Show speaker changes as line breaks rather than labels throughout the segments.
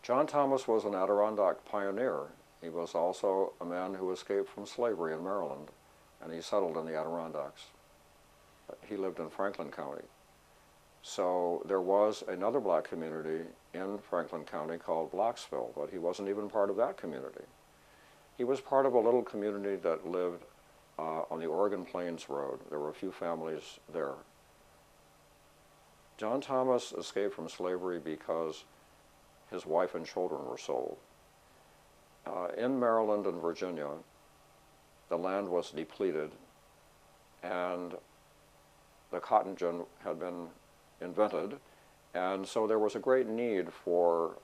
John Thomas was an Adirondack pioneer. He was also a man who escaped from slavery in Maryland, and he settled in the Adirondacks. He lived in Franklin County. So there was another black community in Franklin County called Blacksville, but he wasn't even part of that community. He was part of a little community that lived on the Oregon Plains Road. There were a few families there. John Thomas escaped from slavery because his wife and children were sold. In Maryland and Virginia, the land was depleted, and the cotton gin had been invented, and so there was a great need for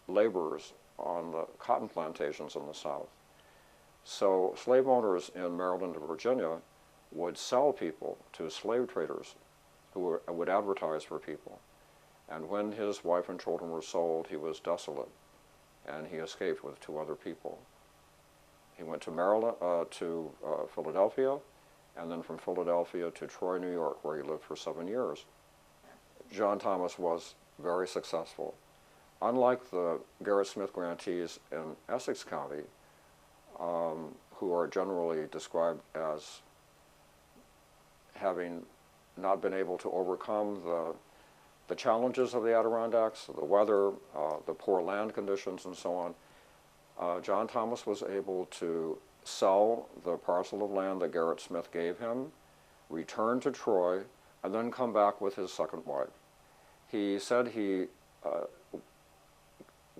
laborers on the cotton plantations in the South. So slave owners in Maryland and Virginia would sell people to slave traders who would advertise for people. And when his wife and children were sold, he was desolate, and he escaped with 2 other people. He went to Maryland, to Philadelphia, and then from Philadelphia to Troy, New York, where he lived for 7 years. John Thomas was very successful. Unlike the Gerrit Smith grantees in Essex County, who are generally described as having not been able to overcome the challenges of the Adirondacks, the weather, the poor land conditions, and so on, John Thomas was able to sell the parcel of land that Gerrit Smith gave him, return to Troy, and then come back with his second wife. He said he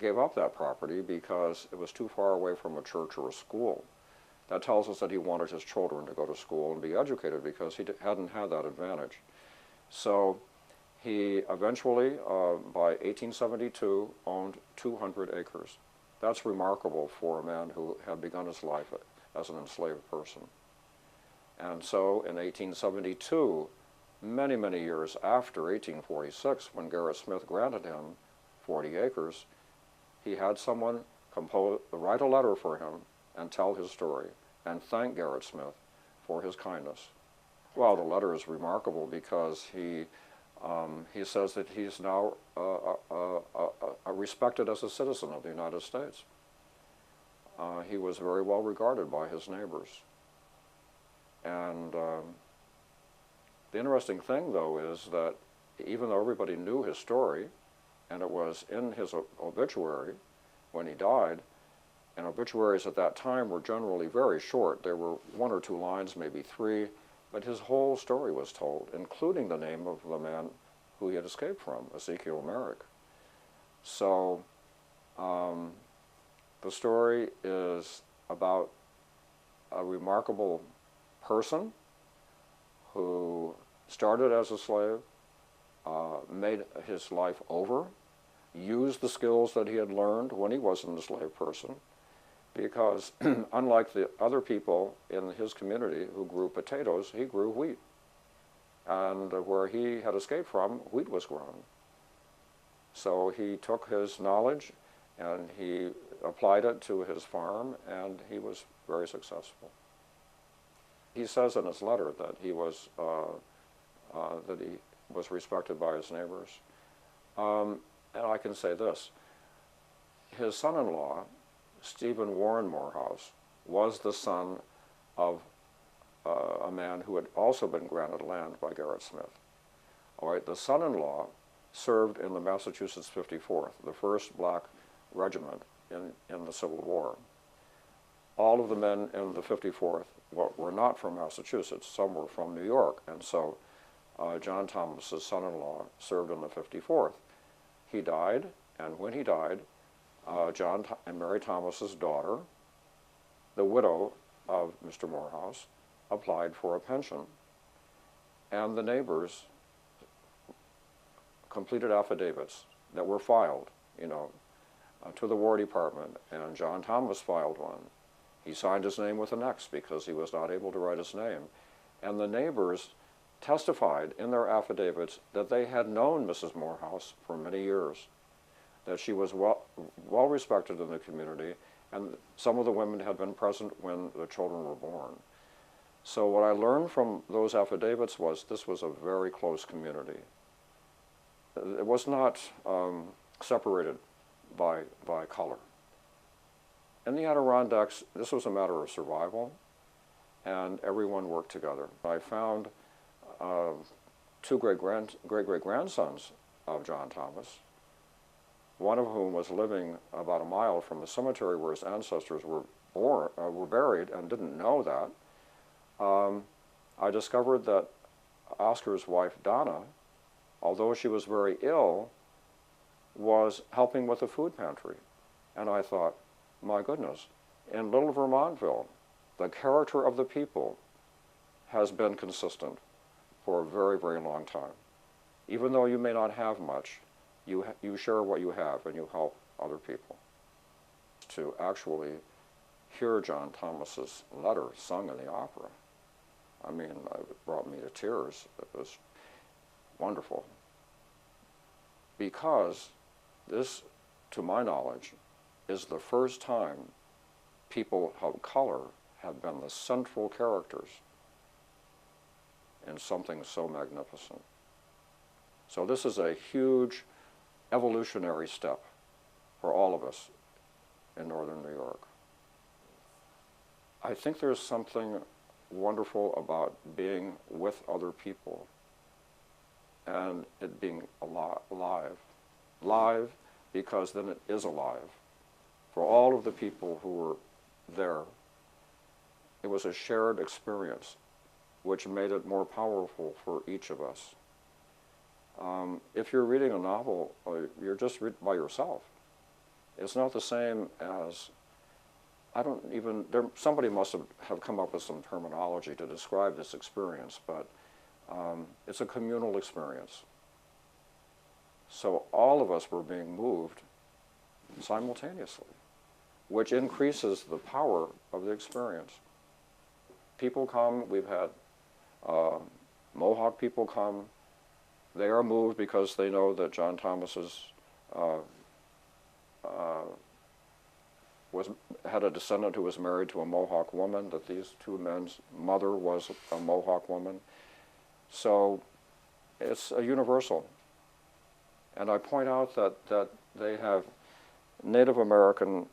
gave up that property because it was too far away from a church or a school. That tells us that he wanted his children to go to school and be educated because he hadn't had that advantage. So he eventually, by 1872, owned 200 acres. That's remarkable for a man who had begun his life as an enslaved person. And so in 1872, many, many years after 1846, when Gerrit Smith granted him 40 acres, he had someone write a letter for him and tell his story and thank Gerrit Smith for his kindness. Well, the letter is remarkable because he says that he's now respected as a citizen of the United States. He was very well regarded by his neighbors. And the interesting thing, though, is that even though everybody knew his story, and it was in his obituary when he died, and obituaries at that time were generally very short. There were 1 or 2 lines, maybe 3, but his whole story was told, including the name of the man who he had escaped from, Ezekiel Merrick. So the story is about a remarkable person who started as a slave, made his life over, used the skills that he had learned when he was an enslaved person, because unlike the other people in his community who grew potatoes, he grew wheat. And where he had escaped from, wheat was grown. So he took his knowledge and he applied it to his farm, and he was very successful. He says in his letter that he was respected by his neighbors. And I can say this: his son-in-law, Stephen Warren Morehouse, was the son of a man who had also been granted land by Gerrit Smith. All right, the son-in-law served in the Massachusetts 54th, the first black regiment in the Civil War. All of the men in the 54th were not from Massachusetts. Some were from New York, and so John Thomas's son-in-law served in the 54th. He died, and when he died, John and Mary Thomas's daughter, the widow of Mr. Morehouse, applied for a pension, and the neighbors completed affidavits that were filed, to the War Department, and John Thomas filed one. He signed his name with an X because he was not able to write his name. And the neighbors testified in their affidavits that they had known Mrs. Morehouse for many years, that she was well respected in the community, and some of the women had been present when the children were born. So what I learned from those affidavits was this was a very close community. It was not separated by color. In the Adirondacks, this was a matter of survival, and everyone worked together. I found two great-great-grandsons of John Thomas, one of whom was living about a mile from the cemetery where his ancestors were buried and didn't know that. I discovered that Oscar's wife, Donna, although she was very ill, was helping with the food pantry. And I thought, my goodness, in Little Vermontville, the character of the people has been consistent for a very, very long time. Even though you may not have much, you share what you have and you help other people. To actually hear John Thomas's letter sung in the opera, I mean, it brought me to tears. It was wonderful. Because this, to my knowledge, is the first time people of color have been the central characters in something so magnificent. So this is a huge evolutionary step for all of us in northern New York. I think there's something wonderful about being with other people and it being alive. Live because then it is alive. For all of the people who were there, it was a shared experience which made it more powerful for each of us. If you're reading a novel, you're just reading by yourself. It's not the same as, somebody must have come up with some terminology to describe this experience, but it's a communal experience. So all of us were being moved simultaneously, which increases the power of the experience. People come, we've had Mohawk people come. They are moved because they know that John Thomas had a descendant who was married to a Mohawk woman, that these two men's mother was a Mohawk woman. So it's a universal. And I point out that they have Native American,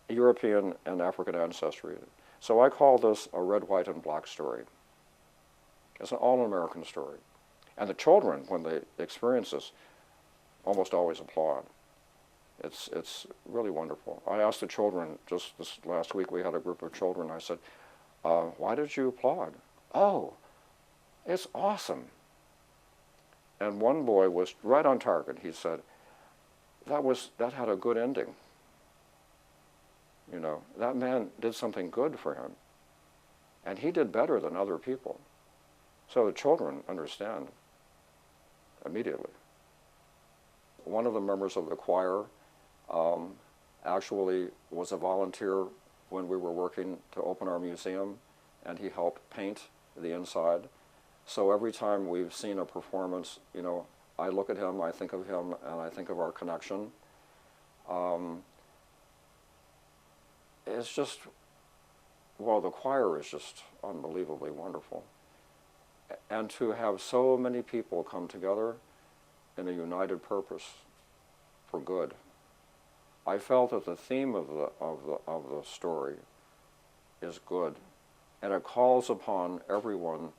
European, and African ancestry. So I call this a red, white, and black story. It's an all-American story. And the children, when they experience this, almost always applaud. It's really wonderful. I asked the children, just this last week we had a group of children, I said, why did you applaud? Oh, it's awesome. And one boy was right on target. He said, that had a good ending. You know, that man did something good for him. And he did better than other people. So the children understand immediately. One of the members of the choir actually was a volunteer when we were working to open our museum, and he helped paint the inside. So every time we've seen a performance, you know, I look at him, I think of him, and I think of our connection. It's just, well, the choir is just unbelievably wonderful. And to have so many people come together in a united purpose for good. I felt that the theme of the story is good, and it calls upon everyone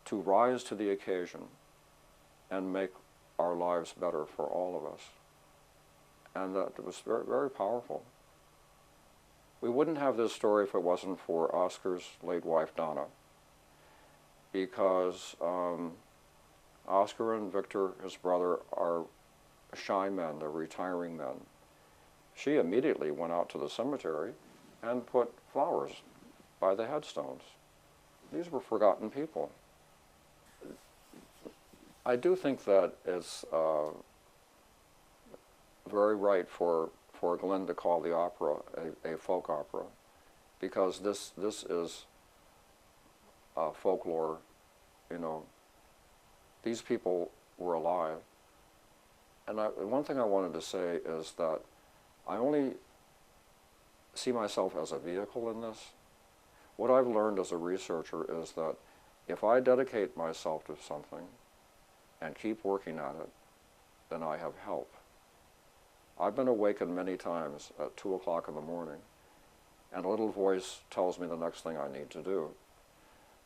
to rise to the occasion and make our lives better for all of us. And that was very, very powerful. We wouldn't have this story if it wasn't for Oscar's late wife, Donna, because Oscar and Victor, his brother, are shy men, they're retiring men. She immediately went out to the cemetery and put flowers by the headstones. These were forgotten people. I do think that it's very right for Glenn to call the opera a folk opera, because this is folklore. You know, these people were alive. And one thing I wanted to say is that I only see myself as a vehicle in this. What I've learned as a researcher is that if I dedicate myself to something and keep working at it, then I have help. I've been awakened many times at 2 o'clock in the morning, and a little voice tells me the next thing I need to do.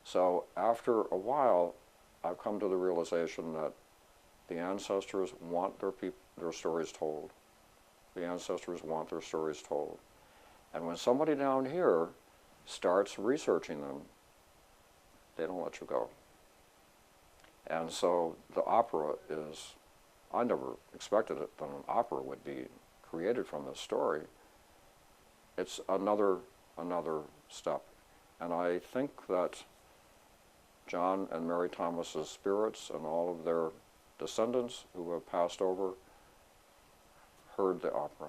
So after a while, I've come to the realization that the ancestors want their stories told. The ancestors want their stories told. And when somebody down here starts researching them, they don't let you go. And so the opera is, I never expected it that an opera would be created from this story. It's another step. And I think that John and Mary Thomas's spirits and all of their descendants who have passed over heard the opera.